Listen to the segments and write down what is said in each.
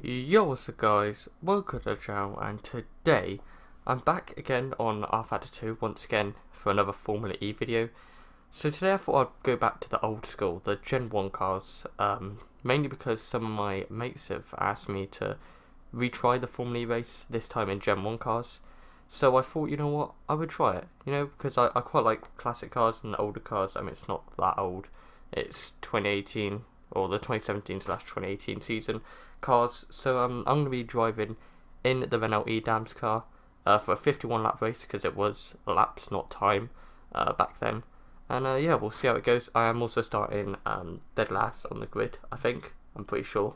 Yo, what's up guys, welcome to the channel, and today I'm back again on Rfactor 2 once again for another Formula E video. So today I thought I'd go back to the old school, the Gen 1 cars, mainly because some of my mates have asked me to retry the Formula E race, this time in Gen 1 cars. So I thought, you know what, I would try it, because I quite like classic cars and the older cars. I mean, it's not that old, it's 2018, or the 2017/2018 season cars. So I'm going to be driving in the Renault E-Dams car for a 51 lap race, because it was laps not time back then. And yeah, we'll see how it goes. I am also starting dead last on the grid, I'm pretty sure.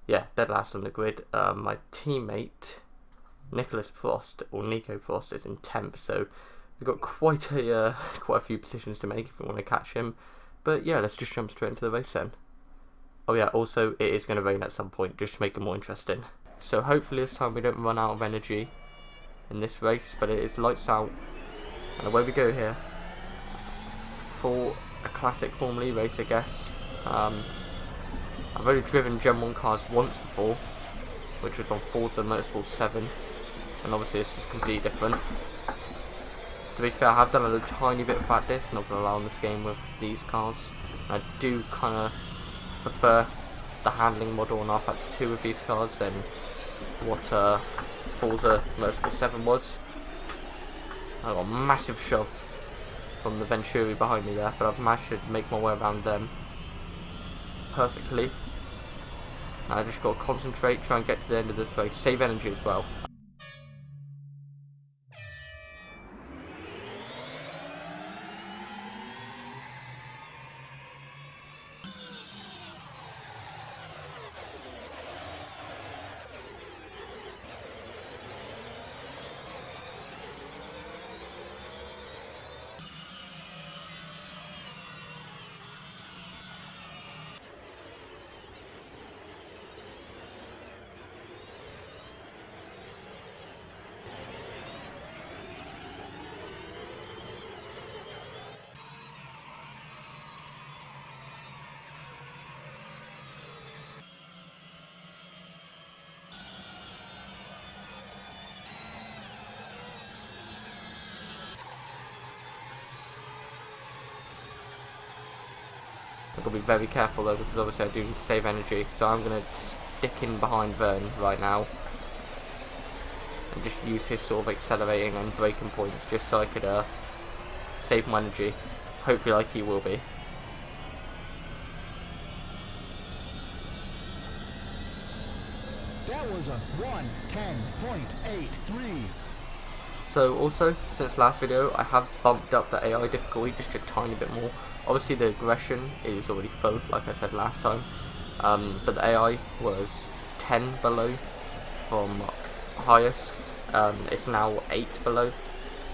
Yeah, dead last on the grid. My teammate Nico Prost is in 10th, so we've got quite a few positions to make if we want to catch him. But yeah, let's just jump straight into the race then. Oh yeah, also it is going to rain at some point, just to make it more interesting. So hopefully this time we don't run out of energy in this race, but it is lights out, and away we go here for a classic Formula E race, I guess. I've only driven Gen 1 cars once before, which was on Forza Motorsport 7, and obviously this is completely different. To be fair, I have done a tiny bit of practice, not going to lie, on this game with these cars. I do kind of prefer the handling model on Rfactor 2 with these cars than what Forza Motorsport 7 was. I got a massive shove from the Venturi behind me there, but I've managed to make my way around them perfectly. I just got to concentrate, try and get to the end of this race, save energy as well. I've got to be very careful though, because obviously I do need to save energy, so I'm going to stick in behind Vern right now and just use his sort of accelerating and braking points just so I could save my energy, hopefully like he will be. That was a 1:10.83. So also, since last video, I have bumped up the AI difficulty just a tiny bit more. Obviously the aggression is already full, like I said last time, but the AI was 10 below from highest. It's now 8 below.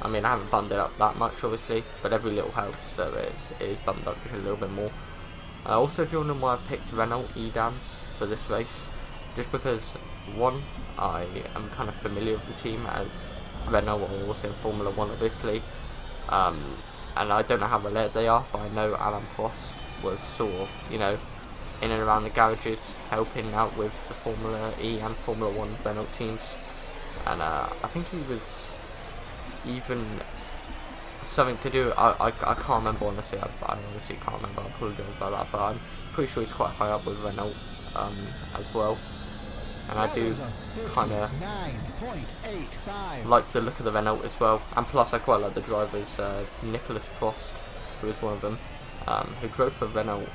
I mean, I haven't bumped it up that much obviously, but every little helps, so it is bumped up just a little bit more. Also, if you're wondering why I picked Renault E-Dams for this race, just because, one, I am kind of familiar with the team, as Renault are also in Formula 1 obviously, and I don't know how related they are, but I know Alan Prost was sort of, in and around the garages helping out with the Formula E and Formula 1 Renault teams, and I think he was even something to do, I can't remember honestly, I honestly can't remember, I apologise about that, but I'm pretty sure he's quite high up with Renault as well. And I do kind of like the look of the Renault as well, and plus I quite like the drivers. Nicolas Prost, who is one of them, who drove for Renault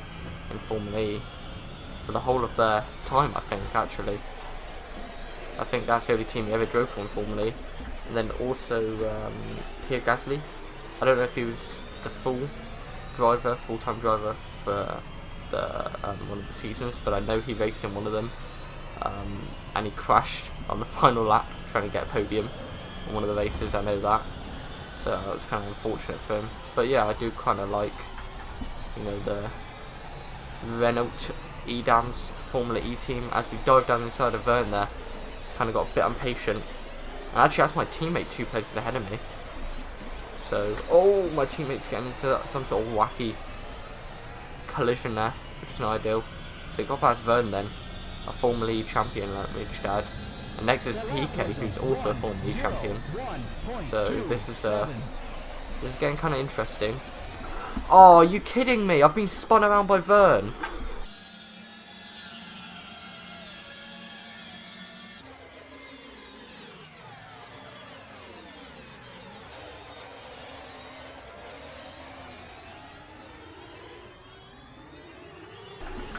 in Formula E for the whole of their time, I think actually. I think that's the only team he ever drove for in Formula E. And then also Pierre Gasly. I don't know if he was the full-time driver for the one of the seasons, but I know he raced in one of them. And he crashed on the final lap trying to get a podium on one of the races, I know that, so it was kind of unfortunate for him. But yeah, I do kind of like, the Renault E-Dams Formula E team. As we dive down inside of Vern there, kind of got a bit impatient, and actually that's my teammate 2 places ahead of me. So, oh, my teammate's getting into some sort of wacky collision there, which is not ideal. So he got past Vern then, a former league champion, let me just add. And next is PK, who's also a former league champion. So this is getting kind of interesting. Oh, are you kidding me? I've been spun around by Vern.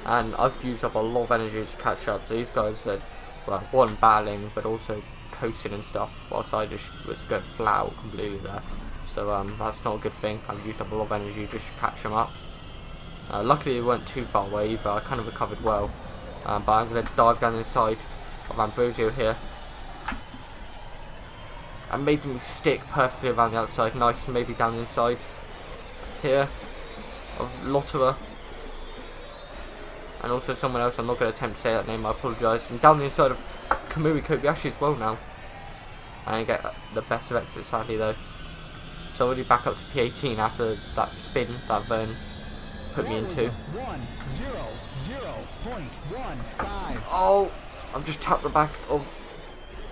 And I've used up a lot of energy to catch up, so these guys are, well, one, battling, but also coasting and stuff, whilst I just was going flat out completely there. So that's not a good thing. I've used up a lot of energy just to catch them up. Luckily they weren't too far away either, I kind of recovered well. But I'm going to dive down inside of Ambrosio here. I made them stick perfectly around the outside, nice, maybe down inside here of Lotterer. And also someone else, I'm not going to attempt to say that name, I apologise. And down the inside of Kamui Kobayashi as well now. I didn't get the best of exit sadly though. So already back up to P18 after that spin that Vern put me into. Oh, I've just tapped the back of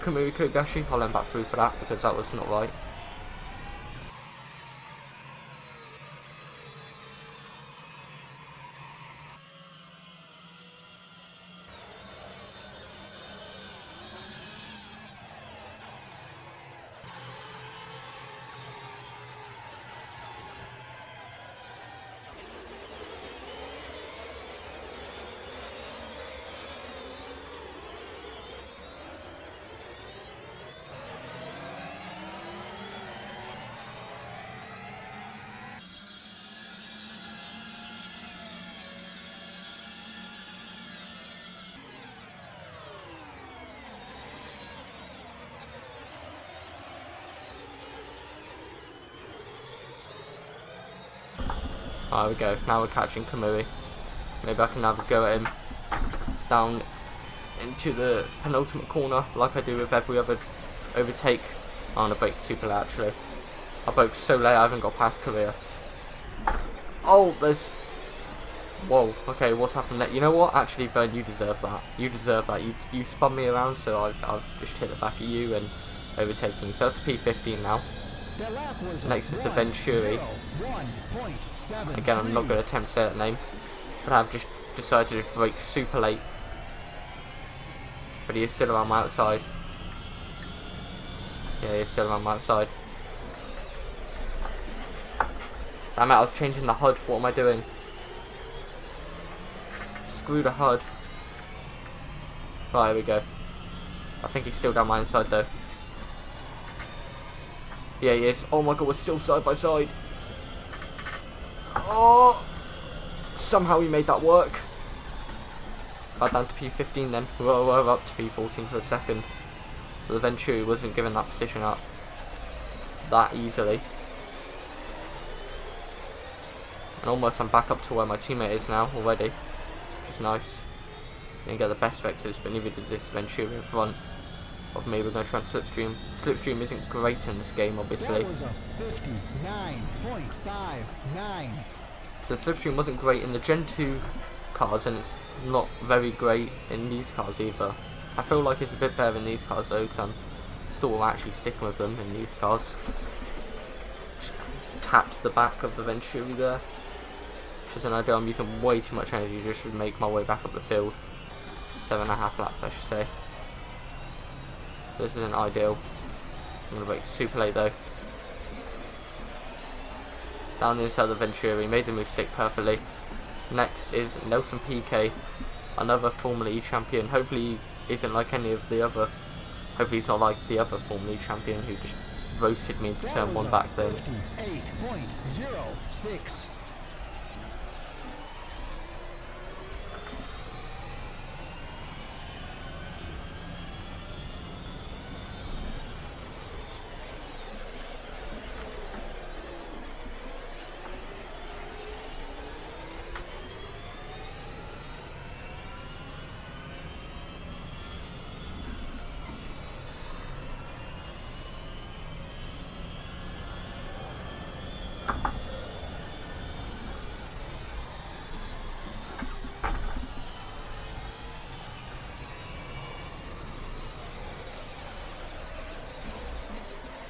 Kamui Kobayashi. I'll let him back through for that because that was not right. There we go, now we're catching Kamui. Maybe I can have a go at him down into the penultimate corner like I do with every other overtake. I'm gonna brake super late actually. I broke so late I haven't got past Korea. Oh, there's... Whoa, okay, what's happened there? You know what? Actually, Vern, you deserve that. You deserve that. You spun me around, so I've just hit the back of you and overtaking. So that's P15 now. Next is the Venturi. Again, I'm not going to attempt to say that name, but I've just decided to just brake super late. But he is still around my outside. Yeah, he's still around my outside. Damn it, I was changing the HUD. What am I doing? Screw the HUD. Right, here we go. I think he's still down my inside though. Yeah, he is. Oh my god, we're still side by side. Oh! Somehow we made that work. Got down to P15 then. We're up to P14 for a second. The Venturi wasn't giving that position up that easily. And almost I'm back up to where my teammate is now already. Which is nice. Didn't get the best vectors, but neither did this Venturi in front of me. We're going to try and slipstream. Slipstream isn't great in this game, obviously. Was a 59.59. So slipstream wasn't great in the Gen 2 cars, and it's not very great in these cars either. I feel like it's a bit better in these cars though, because I'm sort of actually sticking with them in these cars. Just tapped the back of the Venturi there. Which is an idea. I'm using way too much energy just to make my way back up the field. 7.5 laps, I should say. So this isn't ideal. I'm going to brake super late though. Down the inside of the Venturi, made the move stick perfectly. Next is Nelson PK, another Formula E champion. Hopefully he isn't like any of the other. Hopefully he's not like the other Formula E champion who just roasted me into turn 1 back then. 58.06.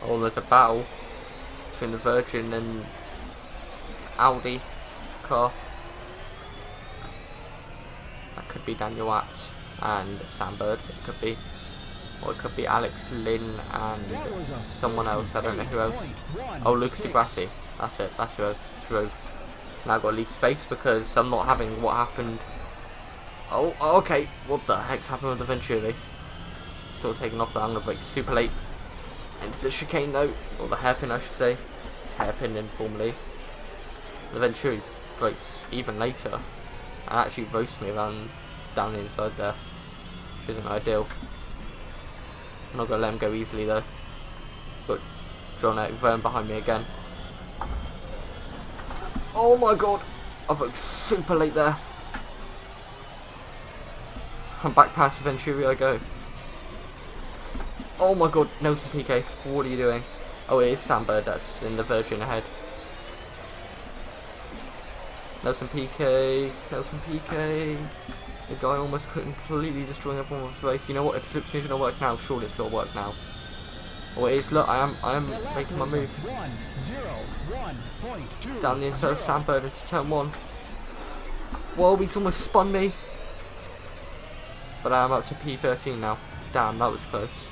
Oh, there's a battle between the Virgin and Audi car. That could be Daniel Watts and Sam Bird. It could be. Or it could be Alex Lynn and someone else. I don't know who else. Oh, Lucas DeGrassi. That's it. That's who else drove. Now I've got to leave space because I'm not having what happened. Oh, okay. What the heck's happened with the Venturi? Sort of taking off there. I'm going to brake super late into the chicane though. Or the hairpin, I should say. It's hairpin informally. The Venturi brakes even later. And actually roasts me around down the inside there. Which isn't ideal. I'm not going to let him go easily though. But John Verne behind me again. Oh my god! I broke super late there. I'm back past the Venturi I go. Oh my god, Nelson PK, what are you doing? Oh, it is Sam Bird that's in the Virgin ahead. Nelson PK, Nelson PK. The guy almost completely destroying everyone's race. You know what? If slipstream's gonna work now, surely it's gonna work now. Oh, it is. Look, I am making my move. Down the inside of Sam Bird into turn 1. Whoa, he's almost spun me. But I am up to P13 now. Damn, that was close.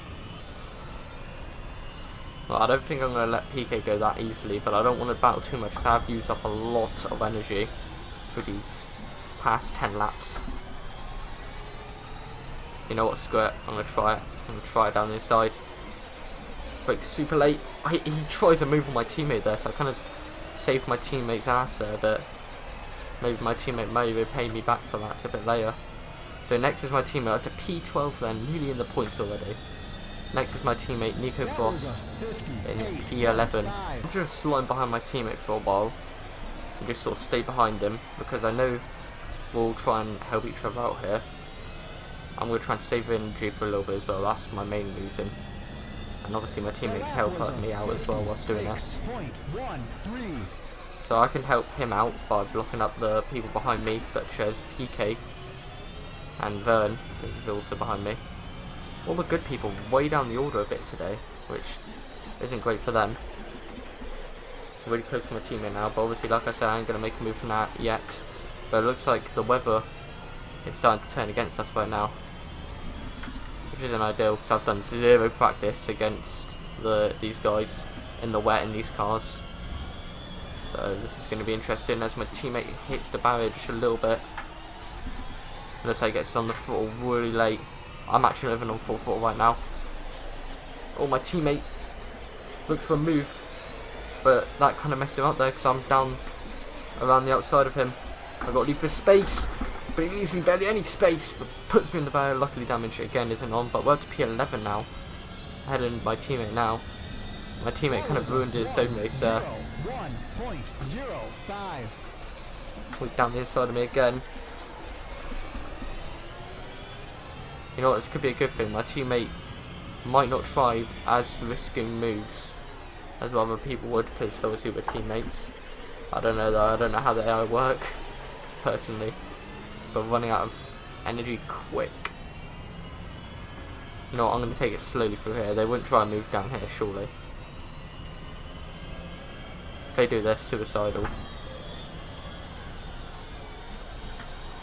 Well, I don't think I'm going to let PK go that easily, but I don't want to battle too much because I've used up a lot of energy for these past 10 laps. You know what, screw it, I'm going to try it. I'm going to try it down the inside. Brake super late. He tries to move on my teammate there, so I kind of saved my teammate's ass there, but maybe my teammate may repay me back for that a bit later. So next is my teammate up to P12 then, nearly in the points already. Next is my teammate Nico Frost in P11. I'm just sliding behind my teammate for a while and just sort of stay behind him because I know we'll try and help each other out here. I'm going to try and save energy for a little bit as well, that's my main reason. And obviously my teammate can help me out as well whilst doing that. So I can help him out by blocking up the people behind me, such as PK and Vern, who's also behind me. All the good people way down the order a bit today, which isn't great for them. I'm really close to my teammate now, but obviously, like I said, I ain't going to make a move from that yet. But it looks like the weather is starting to turn against us right now, which isn't ideal because I've done 0 practice against these guys in the wet in these cars. So this is going to be interesting as my teammate hits the barrier just a little bit. Looks like he gets on the throttle really late. I'm actually living on full throttle right now. Oh, my teammate looks for a move, but that kind of messed him up there because I'm down around the outside of him. I've got to leave for space, but he leaves me barely any space, but puts me in the barrier. Luckily damage again isn't on, but we're up to P11 now. Ahead of my teammate now. My teammate kind of ruined his own race there. 1.05. Look down the inside of me again. You know what, this could be a good thing. My teammate might not try as risking moves as other people would, because obviously we're teammates. I don't know though, I don't know how the AI work, personally. But running out of energy quick. You know what, I'm going to take it slowly through here. They wouldn't try and move down here, surely. If they do, they're suicidal.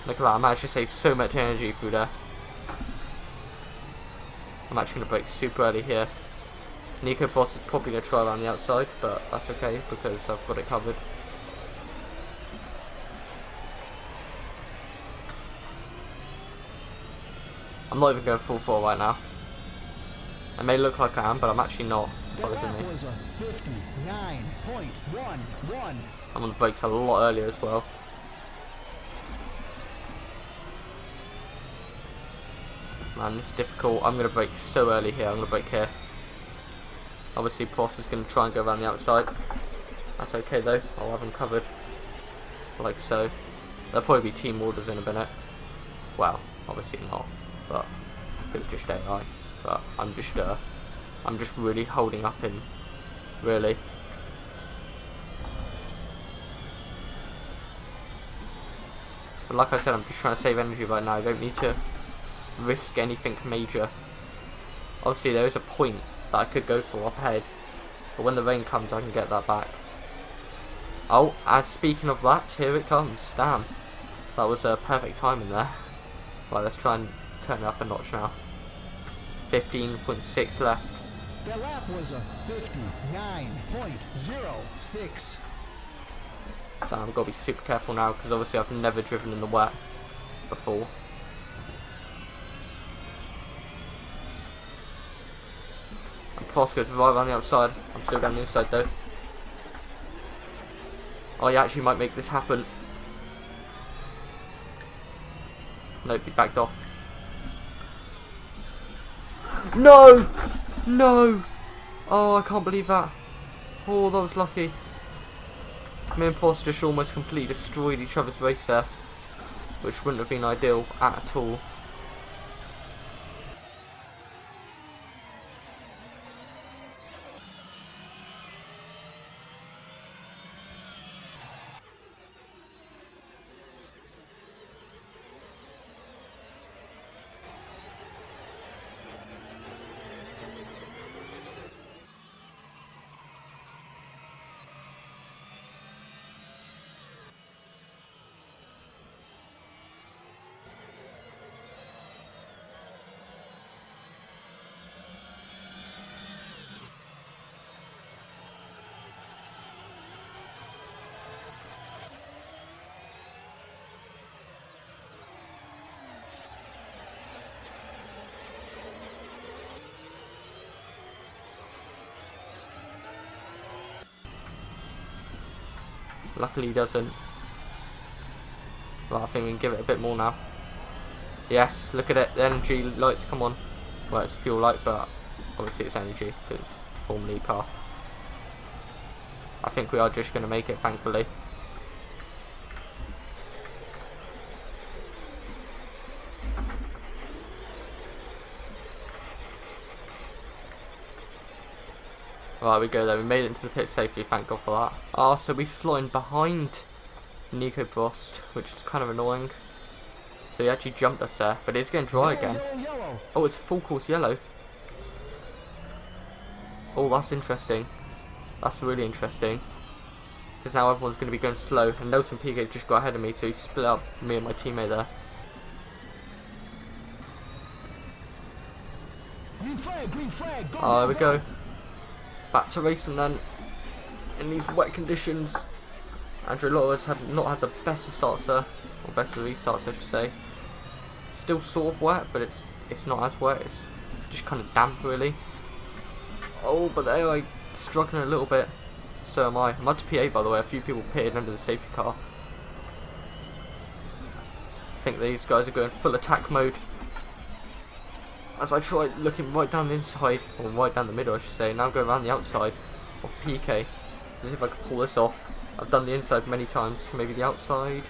Look at that, I managed to save so much energy through there. I'm actually going to brake super early here. Nico Boss is probably going to try around the outside, but that's okay because I've got it covered. I'm not even going full throttle right now. I may look like I am, but I'm actually not, surprisingly. I'm on the brakes a lot earlier as well. Man, this is difficult. I'm going to brake so early here. I'm going to brake here. Obviously, Prost is going to try and go around the outside. That's okay though. I'll have him covered. Like so. There'll probably be team orders in a minute. Well, obviously not. But it was just AI. But I'm just really holding up him. Really. But like I said, I'm just trying to save energy right now. I don't need to risk anything major. Obviously there is a point that I could go for up ahead, But when the rain comes, I can get that back. Oh, as speaking of that, here it comes. Damn. That was a perfect timing there. Right, let's try and turn it up a notch now. 15.6 left. That lap was a 59.06. Damn, I've got to be super careful now because obviously I've never driven in the wet before. And Frost goes right around the outside. I'm still down the inside though. Oh, he actually might make this happen. Nope, he backed off. No! No! Oh, I can't believe that. Oh, that was lucky. Me and Frost just almost completely destroyed each other's race there, which wouldn't have been ideal at all. Luckily he doesn't. Well, I think we can give it a bit more now. Yes, look at it, the energy lights come on. Well, it's a fuel light, but obviously it's energy, because it's a Formula E car. I think we are just going to make it, thankfully. Right, we go there. We made it into the pit safely, thank God for that. Ah, so we slotted behind Nico Frost, which is kind of annoying. So he actually jumped us there, but it's getting dry again. Oh, it's full course yellow. Oh, that's interesting. That's really interesting. Because now everyone's going to be going slow, and Nelson Piquet's just got ahead of me, so he split up me and my teammate there. Green flag, green flag. Oh, there we go. Back to racing then. In these wet conditions. Andrew Lawler's not had the best of starts there. Or best of restarts, I should say. Still sort of wet, but it's not as wet. It's just kind of damp, really. Oh, but they're like struggling a little bit. So am I. I'm up to P8, by the way. A few people pitted under the safety car. I think these guys are going full attack mode. As I try looking right down the inside, or right down the middle I should say, now go around the outside of PK. As if I could pull this off. I've done the inside many times, maybe the outside.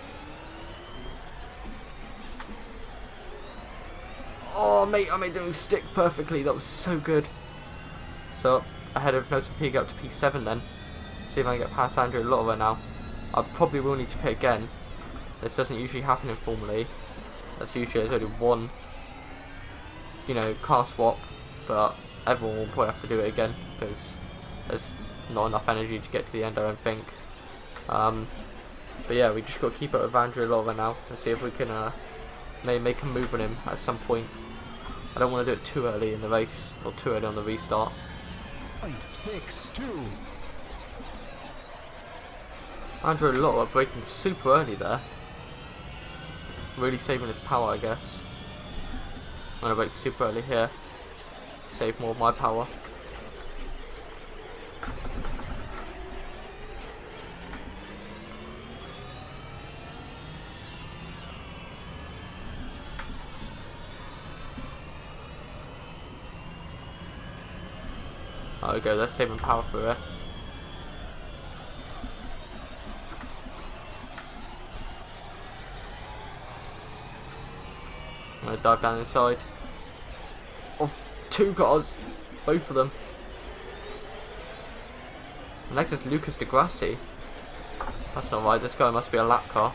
Oh mate, I made them stick perfectly, that was so good. So ahead of Nelson Piquet up to P7 then. See if I can get past Andrew Lotterer now. I probably will need to pit again. This doesn't usually happen in Formula E. That's usually there's only one, you know, car swap, but everyone will probably have to do it again because there's not enough energy to get to the end, I don't think. But yeah, we just got to keep up with Andrew Lotterer now and see if we can maybe make a move on him at some point. I don't want to do it too early in the race or too early on the restart. 6-2. Andrew Lotterer braking super early there. Really saving his power, I guess. I'm going to brake super early here. Save more of my power. There we go, that's saving power for it. I'm going to dive down inside. Of two cars, both of them. Next is Lucas Di Grassi. That's not right, this guy must be a lap car.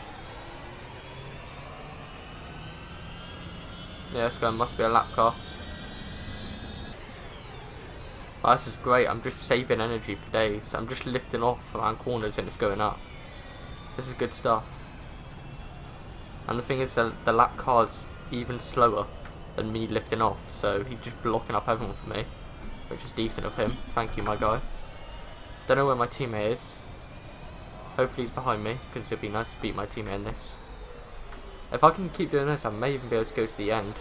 Yeah, this guy must be a lap car. But this is great. I'm just saving energy for days. I'm just lifting off around corners and it's going up. This is good stuff. And the thing is that the lap car's even slower than me lifting off, so he's just blocking up everyone for me, which is decent of him. Thank you, my guy. Don't know where my teammate is. Hopefully he's behind me, because it'd be nice to beat my teammate in this. If I can keep doing this, I may even be able to go to the end.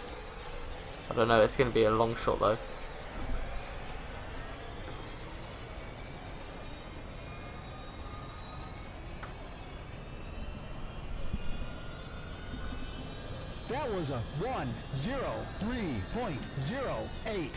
I don't know, it's going to be a long shot though. That was a 1:03.08.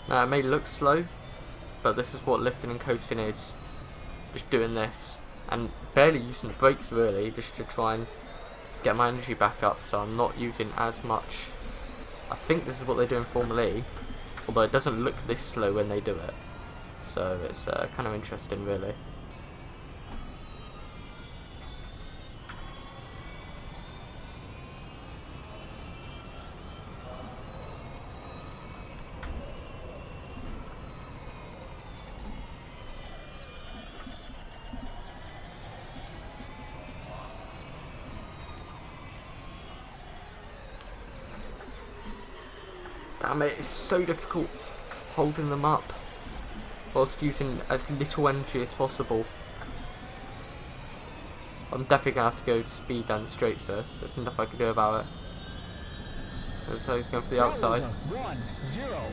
Now it may look slow, but this is what lifting and coasting is. Just doing this and barely using the brakes really, just to try and get my energy back up, so I'm not using as much. I think this is what they do in Formula E, although it doesn't look this slow when they do it, so it's kind of interesting really. Damn it, it's so difficult holding them up whilst using as little energy as possible. I'm definitely going to have to go speed down the straight, so there's nothing I can do about it. So he's going for the outside.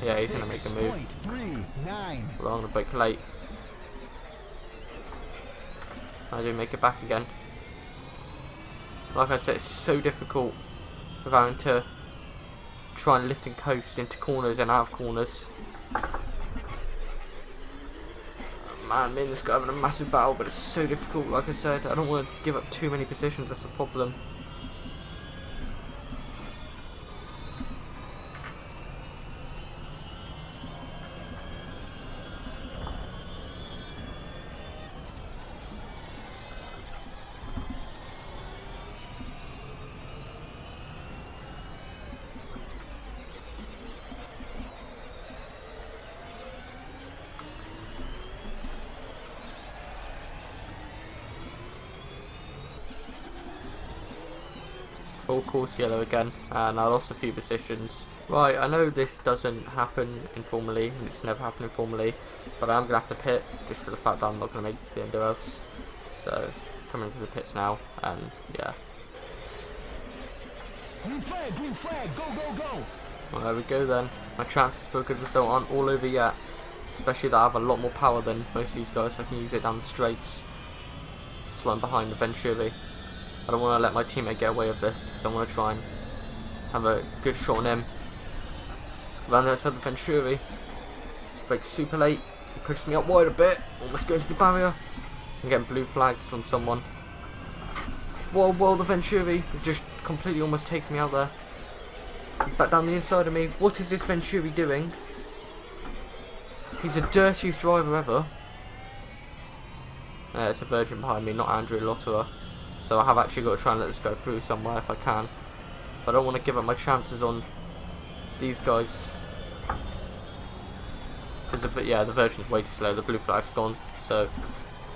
Yeah, he's going to make the move. Well, I'm going to brake late. I do make it back again. Like I said, it's so difficult with having to try and lift and coast into corners and out of corners. Man, me and this guy having a massive battle, but it's so difficult. Like I said, I don't want to give up too many positions, that's a problem. Full course yellow again, and I lost a few positions. Right, I know this doesn't happen in Formula E, and it's never happened in Formula E, but I'm going to have to pit, just for the fact that I'm not going to make it to the end or else. So, coming into the pits now, and yeah. Green flag, go, go, go! Well, there we go then. My chances for a good result aren't all over yet, especially that I have a lot more power than most of these guys, so I can use it down the straights. Slowing behind the Venturi. I don't want to let my teammate get away with this, because I want to try and have a good shot on him. Round outside the Venturi. Brakes super late. He pushes me up wide a bit. Almost going to the barrier. I'm getting blue flags from someone. Whoa, the Venturi is just completely almost taking me out there. He's back down the inside of me. What is this Venturi doing? He's the dirtiest driver ever. It's a virgin behind me, not Andrew Lotterer. So I have actually got to try and let this go through somewhere if I can. But I don't want to give up my chances on these guys. Because the Virgin's way too slow, the blue flag's gone. So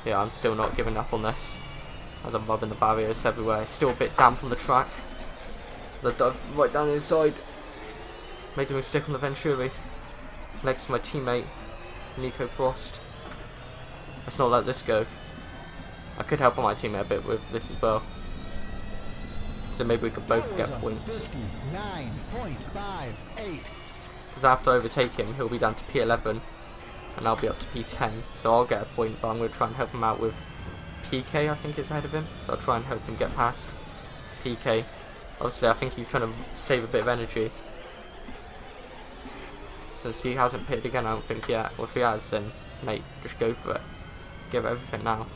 yeah, I'm still not giving up on this. As I'm rubbing the barriers everywhere. It's still a bit damp on the track. As I dive right down the inside. Made a mistake on the Venturi. Next to my teammate, Nico Prost. Let's not let this go. I could help my teammate a bit with this as well. So maybe we could both get points. 59.58. Because after I overtake him, he'll be down to P11. And I'll be up to P10. So I'll get a point, but I'm going to try and help him out with PK, I think is ahead of him. So I'll try and help him get past PK. Obviously, I think he's trying to save a bit of energy. Since he hasn't pitted again, I don't think yet. Well, if he has, then mate, just go for it. Give it everything now.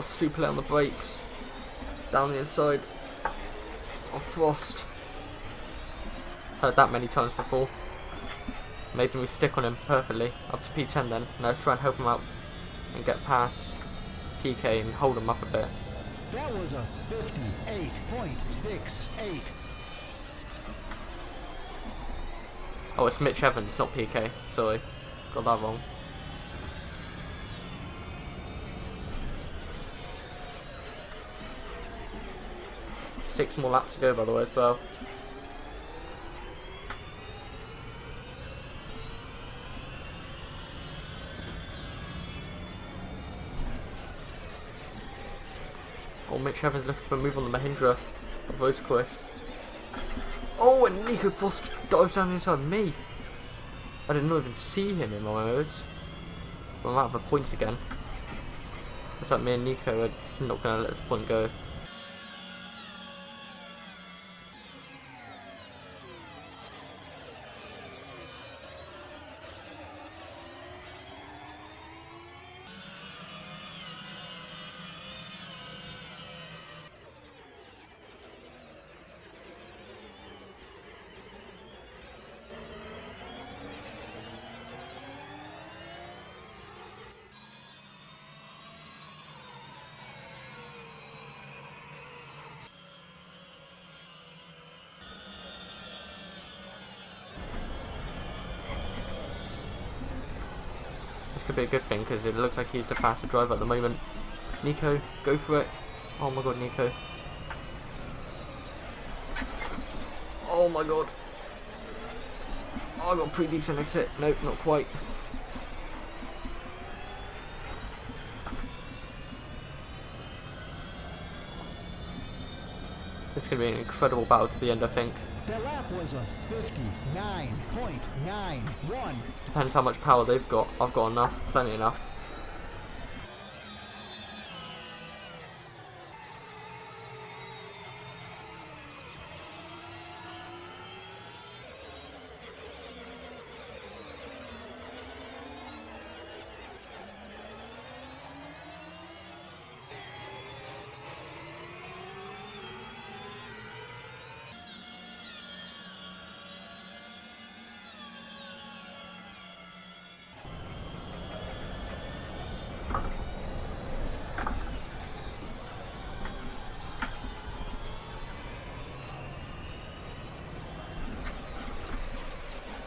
super late on the brakes. Down the inside of Frost. Heard that many times before. Made me stick on him perfectly. Up to P10 then. Now let's try and help him out and get past PK and hold him up a bit. That was a 58.68. Oh, it's Mitch Evans, not PK. Sorry, got that wrong. Six more laps to go, by the way, as well. Oh, Mitch Evans looking for a move on the Mahindra of road course. Oh, and Nico Frost dives down the inside of me. I did not even see him in my eyes. I'm out of the points again. Looks like me and Nico are not going to let this point go. This could be a good thing because it looks like he's the faster driver at the moment. Nico, go for it. Oh my god, Nico. Oh my god. Oh, I got a pretty decent exit. Nope, not quite. This is going to be an incredible battle to the end, I think. That lap was a 59.91. Depends how much power they've got. I've got enough, plenty enough.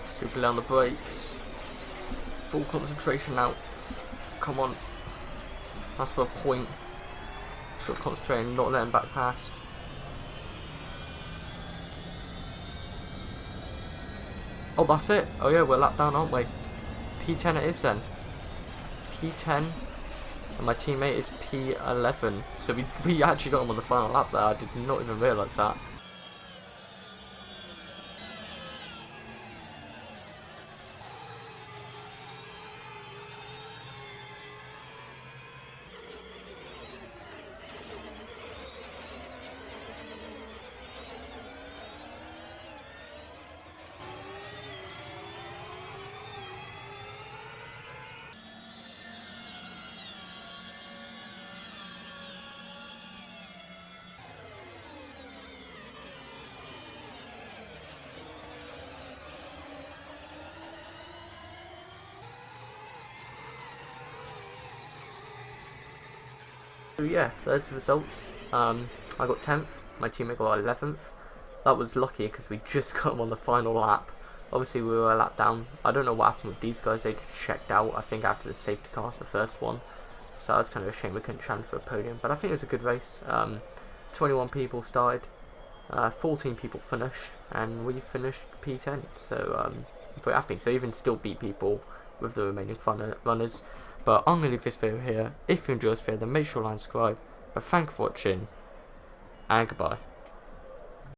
Super down the brakes. Full concentration now. Come on. That's for a point. Sort of concentrating, not letting back past. Oh, that's it. Oh yeah, we're lap down, aren't we? P10 it is then. P10. And my teammate is P11. So we actually got him on the final lap there. I did not even realise that. So yeah, there's the results. I got 10th, my teammate got 11th. That was lucky because we just got him on the final lap. Obviously we were a lap down. I don't know what happened with these guys, they just checked out, I think after the safety car, the first one. So that was kind of a shame we couldn't challenge for a podium. But I think it was a good race. 21 people started, 14 people finished, and we finished P10. So I'm pretty happy. So even still beat people with the remaining runners. But I'm going to leave this video here. If you enjoyed this video, then make sure to like and subscribe. But thank you for watching, and goodbye.